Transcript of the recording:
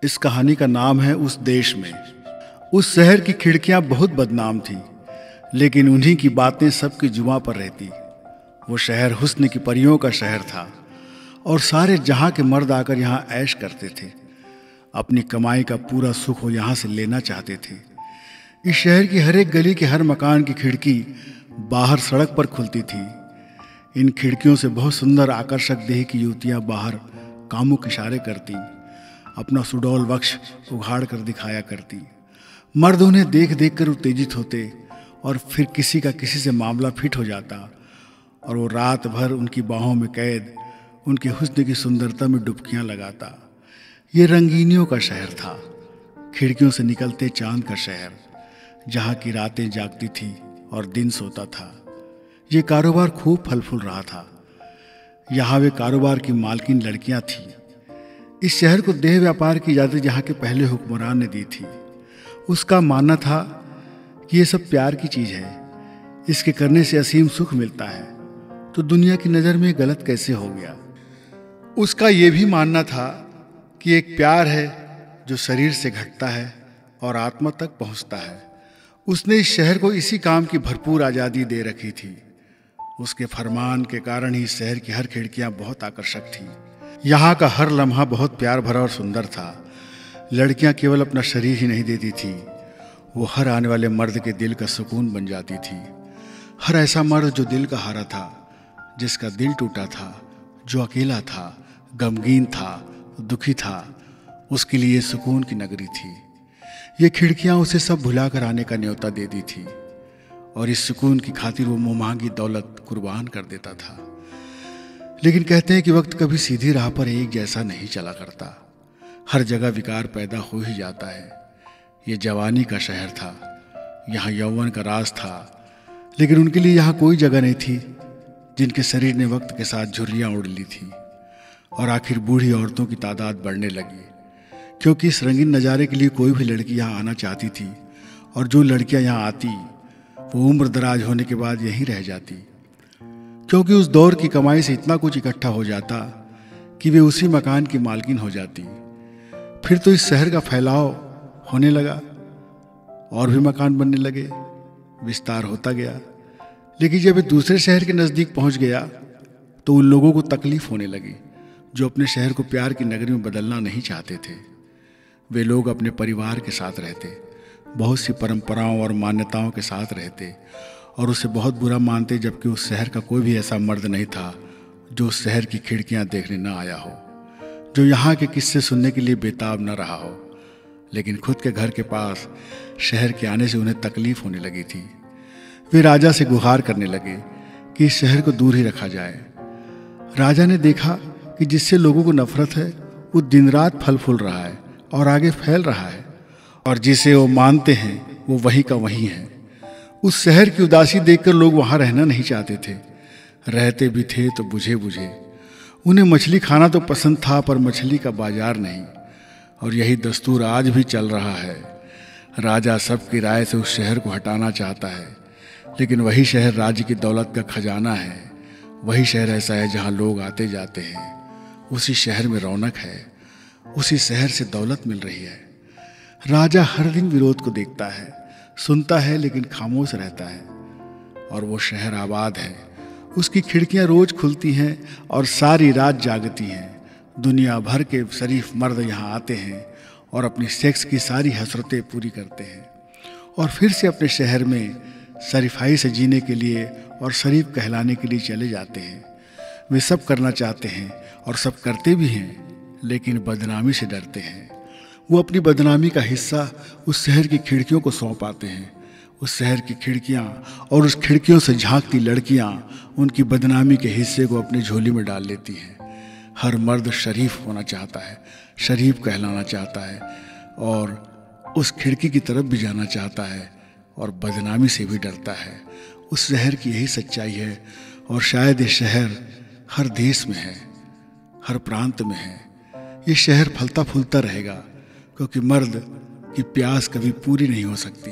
इस कहानी का नाम है उस देश में। उस शहर की खिड़कियां बहुत बदनाम थी, लेकिन उन्हीं की बातें सबकी जुबां पर रहती। वो शहर हुस्न की परियों का शहर था और सारे जहां के मर्द आकर यहाँ ऐश करते थे। अपनी कमाई का पूरा सुख वो यहाँ से लेना चाहते थे। इस शहर की हर एक गली के हर मकान की खिड़की बाहर सड़क पर खुलती थी। इन खिड़कियों से बहुत सुंदर आकर्षक देह की युवतियाँ बाहर कामुक इशारे करती, अपना सुडौल वक्ष उघाड़ कर दिखाया करती। मर्द उन्हें देख देख कर उत्तेजित होते और फिर किसी का किसी से मामला फिट हो जाता और वो रात भर उनकी बाहों में कैद उनके हुस्न की सुंदरता में डुबकियां लगाता। ये रंगीनियों का शहर था, खिड़कियों से निकलते चांद का शहर, जहाँ की रातें जागती थी और दिन सोता था। ये कारोबार खूब फल फूल रहा था। यहाँ वे कारोबार की मालकिन लड़कियां थीं। इस शहर को देह व्यापार की इजाज़त यहाँ के पहले हुक्मरान ने दी थी। उसका मानना था कि ये सब प्यार की चीज़ है, इसके करने से असीम सुख मिलता है, तो दुनिया की नज़र में गलत कैसे हो गया। उसका ये भी मानना था कि एक प्यार है जो शरीर से घटता है और आत्मा तक पहुँचता है। उसने इस शहर को इसी काम की भरपूर आज़ादी दे रखी थी। उसके फरमान के कारण ही इस शहर की हर खिड़कियाँ बहुत आकर्षक थी। यहाँ का हर लम्हा बहुत प्यार भरा और सुंदर था। लड़कियाँ केवल अपना शरीर ही नहीं देती थी, वो हर आने वाले मर्द के दिल का सुकून बन जाती थी। हर ऐसा मर्द जो दिल का हारा था, जिसका दिल टूटा था, जो अकेला था, गमगीन था, दुखी था, उसके लिए सुकून की नगरी थी। ये खिड़कियाँ उसे सब भुलाकर आने का न्योता देती थी और इस सुकून की खातिर वो मुँहमांगी दौलत कुर्बान कर देता था। लेकिन कहते हैं कि वक्त कभी सीधी राह पर एक जैसा नहीं चला करता, हर जगह विकार पैदा हो ही जाता है। ये जवानी का शहर था, यहाँ यौवन का राज था, लेकिन उनके लिए यहाँ कोई जगह नहीं थी जिनके शरीर ने वक्त के साथ झुर्रियाँ उड़ ली थी। और आखिर बूढ़ी औरतों की तादाद बढ़ने लगी, क्योंकि इस रंगीन नज़ारे के लिए कोई भी लड़की यहाँ आना चाहती थी, और जो लड़कियाँ यहाँ आती वो उम्र दराज होने के बाद यहीं रह जाती, क्योंकि उस दौर की कमाई से इतना कुछ इकट्ठा हो जाता कि वे उसी मकान की मालकिन हो जाती। फिर तो इस शहर का फैलाव होने लगा और भी मकान बनने लगे, विस्तार होता गया। लेकिन जब वे दूसरे शहर के नज़दीक पहुंच गया तो उन लोगों को तकलीफ होने लगी जो अपने शहर को प्यार की नगरी में बदलना नहीं चाहते थे। वे लोग अपने परिवार के साथ रहते, बहुत सी परंपराओं और मान्यताओं के साथ रहते और उसे बहुत बुरा मानते, जबकि उस शहर का कोई भी ऐसा मर्द नहीं था जो उस शहर की खिड़कियां देखने न आया हो, जो यहाँ के किस्से सुनने के लिए बेताब न रहा हो। लेकिन खुद के घर के पास शहर के आने से उन्हें तकलीफ होने लगी थी। वे राजा से गुहार करने लगे कि इस शहर को दूर ही रखा जाए। राजा ने देखा कि जिससे लोगों को नफरत है वो दिन रात फल फूल रहा है और आगे फैल रहा है, और जिसे वो मानते हैं वो वही का वही है। उस शहर की उदासी देखकर लोग वहाँ रहना नहीं चाहते थे, रहते भी थे तो बुझे बुझे। उन्हें मछली खाना तो पसंद था, पर मछली का बाजार नहीं, और यही दस्तूर आज भी चल रहा है। राजा सबकी राय से उस शहर को हटाना चाहता है, लेकिन वही शहर राज्य की दौलत का खजाना है। वही शहर ऐसा है जहाँ लोग आते जाते हैं, उसी शहर में रौनक है, उसी शहर से दौलत मिल रही है। राजा हर दिन विरोध को देखता है, सुनता है, लेकिन खामोश रहता है। और वो शहर आबाद है, उसकी खिड़कियां रोज खुलती हैं और सारी रात जागती हैं। दुनिया भर के शरीफ मर्द यहाँ आते हैं और अपनी सेक्स की सारी हसरतें पूरी करते हैं और फिर से अपने शहर में शरीफाई से जीने के लिए और शरीफ कहलाने के लिए चले जाते हैं। वे सब करना चाहते हैं और सब करते भी हैं, लेकिन बदनामी से डरते हैं। वो अपनी बदनामी का हिस्सा उस शहर की खिड़कियों को सौंप आते हैं। उस शहर की खिड़कियाँ और उस खिड़कियों से झांकती लड़कियाँ उनकी बदनामी के हिस्से को अपनी झोली में डाल लेती हैं। हर मर्द शरीफ होना चाहता है, शरीफ कहलाना चाहता है और उस खिड़की की तरफ भी जाना चाहता है और बदनामी से भी डरता है। उस शहर की यही सच्चाई है और शायद ये शहर हर देश में है, हर प्रांत में है। ये शहर फलता फूलता रहेगा, क्योंकि मर्द की प्यास कभी पूरी नहीं हो सकती।